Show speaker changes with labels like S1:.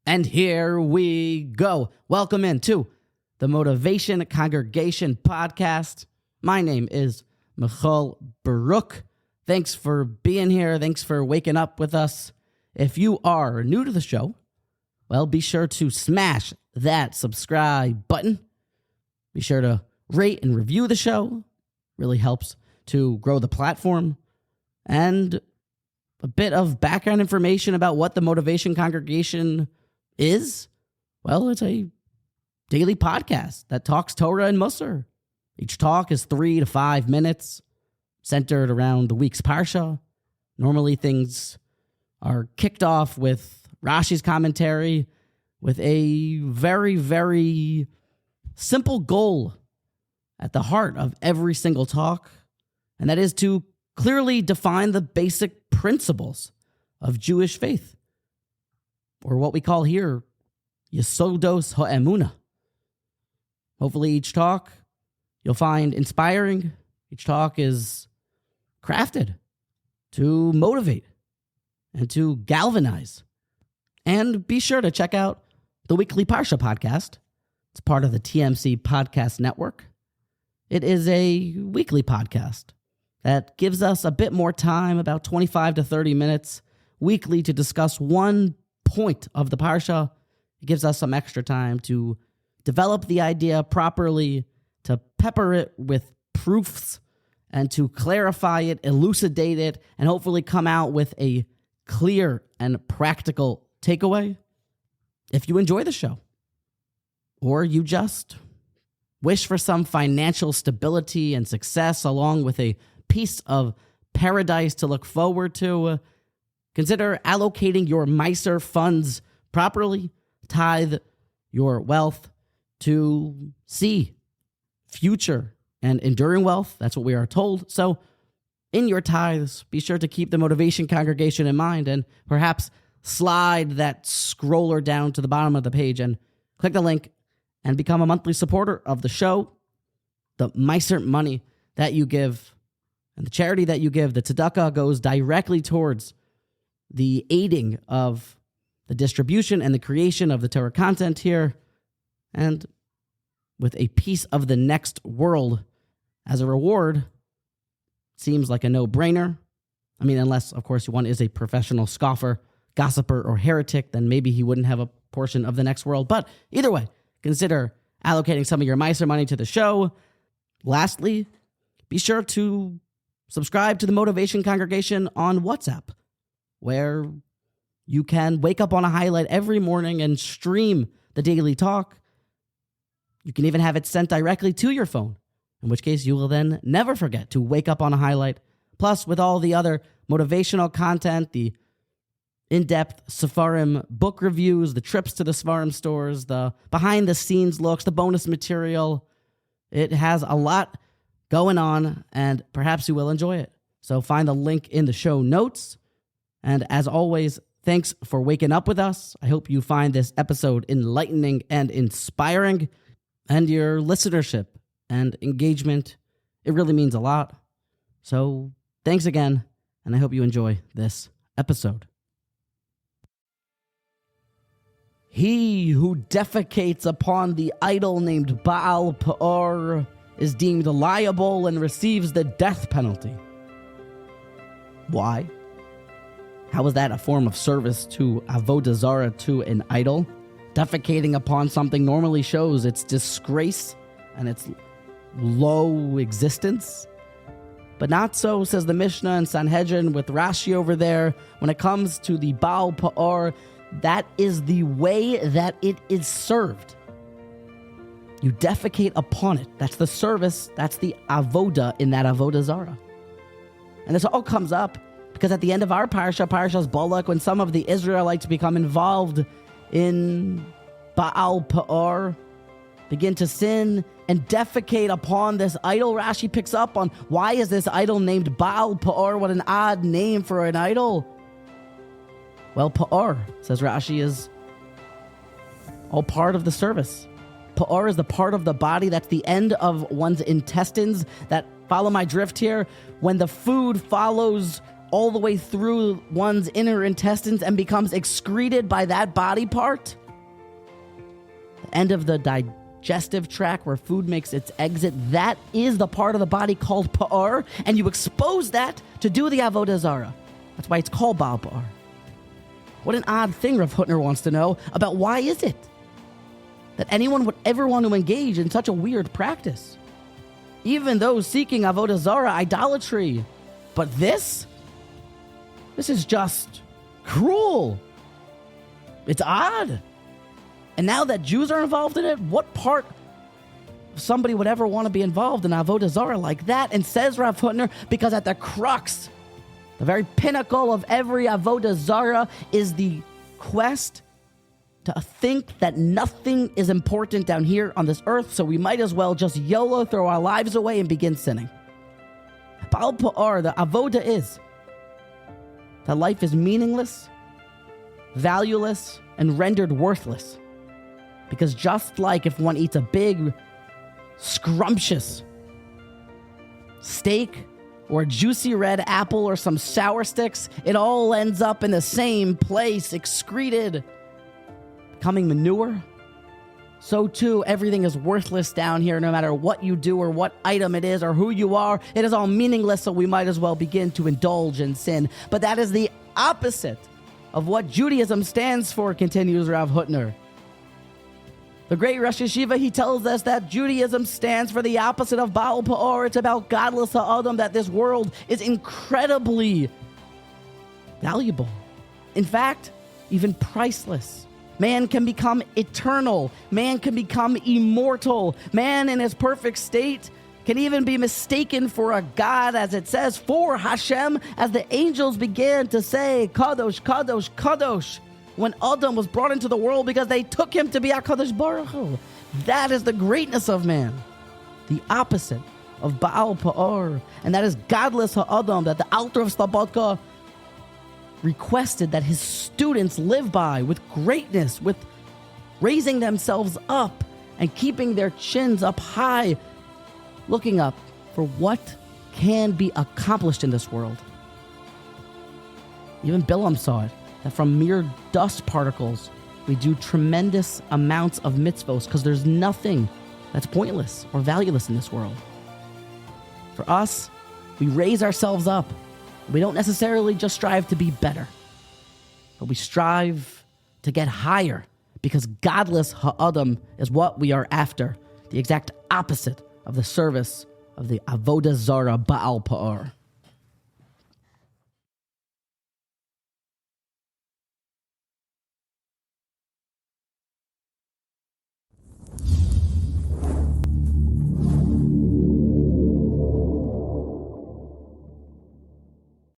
S1: And here we go. Welcome into the Motivation Congregation podcast. My name is Michal Baruch. Thanks for being here. Thanks for waking up with us. If you are new to the show, well, be sure to smash that subscribe button. Be sure to rate and review the show. Really helps to grow the platform. And a bit of background information about what the Motivation Congregation is. Well, it's a daily podcast that talks Torah and Musar. Each talk is 3 to 5 minutes, centered around the week's parsha. Normally, things are kicked off with Rashi's commentary, with a very, very simple goal at the heart of every single talk, and that is to clearly define the basic principles of Jewish faith, or what we call here, Yesodos HaEmunah. Hopefully each talk you'll find inspiring. Each talk is crafted to motivate and to galvanize. And be sure to check out the weekly Parsha podcast. It's part of the TMC Podcast Network. It is a weekly podcast that gives us a bit more time, about 25 to 30 minutes weekly, to discuss one point of the Parsha. It gives us some extra time to develop the idea properly, to pepper it with proofs, and to clarify it, elucidate it, and hopefully come out with a clear and practical takeaway. If you enjoy the show, or you just wish for some financial stability and success along with a piece of paradise to look forward to, consider allocating your Meiser funds properly. Tithe your wealth to see future and enduring wealth. That's what we are told. So in your tithes, be sure to keep the Motivation Congregation in mind, and perhaps slide that scroller down to the bottom of the page and click the link and become a monthly supporter of the show. The Meiser money that you give and the charity that you give, the tzedakah, goes directly towards the aiding of the distribution and the creation of the Torah content here, and with a piece of the next world as a reward. Seems like a no-brainer. I mean, unless, of course, one is a professional scoffer, gossiper, or heretic, then maybe he wouldn't have a portion of the next world. But either way, consider allocating some of your Meiser money to the show. Lastly, be sure to subscribe to the Motivation Congregation on WhatsApp, where you can wake up on a highlight every morning and stream the daily talk. You can even have it sent directly to your phone, in which case you will then never forget to wake up on a highlight. Plus, with all the other motivational content, the in-depth Sefarim book reviews, the trips to the Sefarim stores, the behind-the-scenes looks, the bonus material, it has a lot going on, and perhaps you will enjoy it. So find the link in the show notes. And as always, thanks for waking up with us. I hope you find this episode enlightening and inspiring. And your listenership and engagement, it really means a lot. So thanks again, and I hope you enjoy this episode. He who defecates upon the idol named Baal-Peor is deemed liable and receives the death penalty. Why? How is that a form of service to avodah zarah, to an idol? Defecating upon something normally shows its disgrace and its low existence. But not so, says the Mishnah and Sanhedrin with Rashi over there. When it comes to the Baal-Peor, that is the way that it is served. You defecate upon it. That's the service. That's the avodah in that avodah zarah. And this all comes up because at the end of our parsha, Parshas Balak, when some of the Israelites become involved in Baal-Peor, begin to sin and defecate upon this idol. Rashi picks up on, why is this idol named Baal-Peor? What an odd name for an idol. Well, Peor, says Rashi, is all part of the service. Peor is the part of the body that's the end of one's intestines that, follow my drift here, when the food follows all the way through one's inner intestines and becomes excreted by that body part, the end of the digestive tract where food makes its exit, that is the part of the body called Peor, and you expose that to do the Avodah Zarah. That's why it's called Baal-Peor. What an odd thing Rav Hutner wants to know about why is it that anyone would ever want to engage in such a weird practice. Even those seeking Avodah Zarah, idolatry. But this is just cruel. It's odd. And now that Jews are involved in it, what part of somebody would ever want to be involved in Avodah Zarah like that? And says Rav Hutner, because at the crux, the very pinnacle of every Avodah Zarah is the quest to think that nothing is important down here on this earth, so we might as well just YOLO, throw our lives away, and begin sinning. Baal-Peor, the Avodah is that life is meaningless, valueless, and rendered worthless. Because just like if one eats a big, scrumptious steak or a juicy red apple or some sour sticks, it all ends up in the same place, excreted, becoming manure. So too, everything is worthless down here, no matter what you do or what item it is or who you are. It is all meaningless, so we might as well begin to indulge in sin. But that is the opposite of what Judaism stands for, continues Rav Hutner. The great Rosh Yeshiva, he tells us that Judaism stands for the opposite of Baal-Peor. It's about Gadlus HaAdam, that this world is incredibly valuable. In fact, even priceless. Man can become eternal. Man can become immortal. Man in his perfect state can even be mistaken for a god, as it says, for Hashem, as the angels began to say, Kadosh, Kadosh, Kadosh, when Adam was brought into the world because they took him to be HaKadosh Baruch Hu. That is the greatness of man, the opposite of Baal-Peor. And that is Gadlus HaAdam, that the Alter of Slobodka requested that his students live by, with greatness, with raising themselves up and keeping their chins up high, looking up for what can be accomplished in this world. Even Bilam saw it, that from mere dust particles, we do tremendous amounts of mitzvos, because there's nothing that's pointless or valueless in this world. For us, we raise ourselves up. We don't necessarily just strive to be better, but we strive to get higher, because Gadlus HaAdam is what we are after, the exact opposite of the service of the Avodah Zarah Baal-Peor.